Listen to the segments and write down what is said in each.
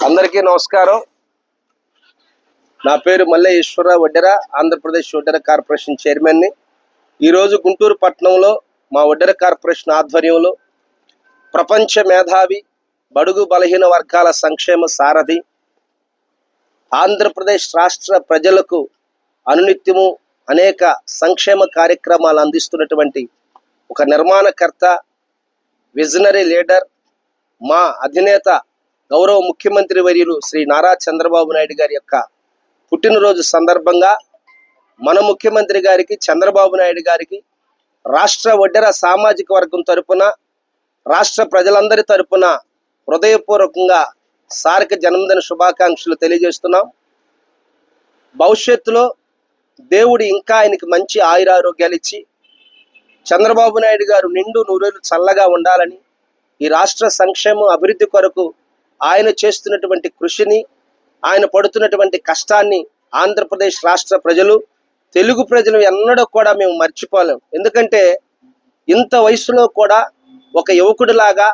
అందరికీ నమస్కారం. నా పేరు మల్లె ఈశ్వరరావు వడ్డెర, ఆంధ్రప్రదేశ్ వడ్డెర కార్పొరేషన్ చైర్మన్ని. ఈరోజు గుంటూరు పట్టణంలో మా వడ్డెర కార్పొరేషన్ ఆధ్వర్యంలో ప్రపంచ మేధావి, బడుగు బలహీన వర్గాల సంక్షేమ సారథి, ఆంధ్రప్రదేశ్ రాష్ట్ర ప్రజలకు అనునిత్యము అనేక సంక్షేమ కార్యక్రమాలు అందిస్తున్నటువంటి ఒక నిర్మాణకర్త, విజనరీ లీడర్, మా అధినేత గౌరవ ముఖ్యమంత్రి వర్యులు శ్రీ నారా చంద్రబాబు నాయుడు గారి యొక్క పుట్టినరోజు సందర్భంగా మన ముఖ్యమంత్రి గారికి, చంద్రబాబు నాయుడు గారికి రాష్ట్ర వడ్డెర సామాజిక వర్గం తరపున, రాష్ట్ర ప్రజలందరి తరపున హృదయపూర్వకంగా సార్కి జన్మదిన శుభాకాంక్షలు తెలియజేస్తున్నాం. భవిష్యత్తులో దేవుడు ఇంకా ఆయనకి మంచి ఆయురారోగ్యాలు ఇచ్చి చంద్రబాబు నాయుడు గారు నిండు నూరేళ్లు చల్లగా ఉండాలని, ఈ రాష్ట్ర సంక్షేమం అభివృద్ధి కొరకు ఆయన చేస్తున్నటువంటి కృషిని, ఆయన పడుతున్నటువంటి కష్టాన్ని ఆంధ్రప్రదేశ్ రాష్ట్ర ప్రజలు, తెలుగు ప్రజలు ఎన్నడూ కూడా మేము మర్చిపోలేం. ఎందుకంటే ఇంత వయసులో కూడా ఒక యువకుడిలాగా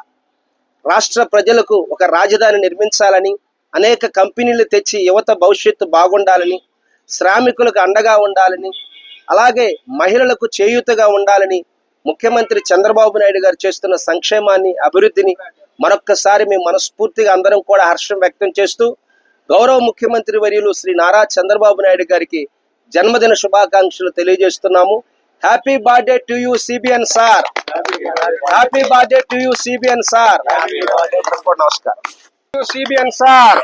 రాష్ట్ర ప్రజలకు ఒక రాజధాని నిర్మించాలని, అనేక కంపెనీలు తెచ్చి యువత భవిష్యత్తు బాగుండాలని, శ్రామికులకు అండగా ఉండాలని, అలాగే మహిళలకు చేయూతగా ఉండాలని ముఖ్యమంత్రి చంద్రబాబు నాయుడు గారు చేస్తున్న సంక్షేమాన్ని, అభివృద్ధిని మరొక్కసారి మేము మనస్ఫూర్తిగా అందరం కూడా హర్షం వ్యక్తం చేస్తూ గౌరవ ముఖ్యమంత్రి వర్యులు శ్రీ నారా చంద్రబాబు నాయుడు గారికి జన్మదిన శుభాకాంక్షలు తెలియజేస్తున్నాము. Happy birthday to you CBN sir. Happy birthday to you CBN sir. నమస్కారం. CBN sir,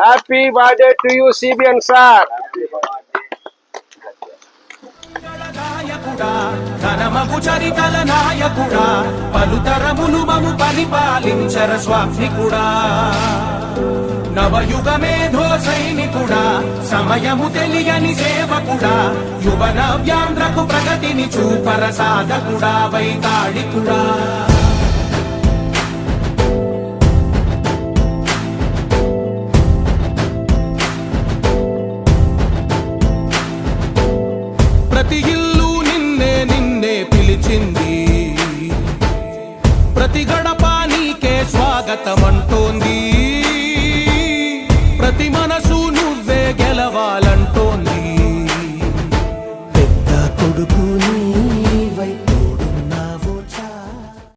happy birthday to you CBN sir. ఘనమగు చరితల నాయకుడా, పలుతరములు మము పరిపాలించర స్వామికుడా, నవయుగ మేధో సైనికుడా, సమయము తెలియని సేవకుడా, యువ నవ్యాంధ్రకు ప్రగతిని చూపర సాధకుడా, వైతాళికుడా. ప్రతి ఇల్లు నిన్నే నిన్నే పిలిచింది, ప్రతి గడప నీకే స్వాగతం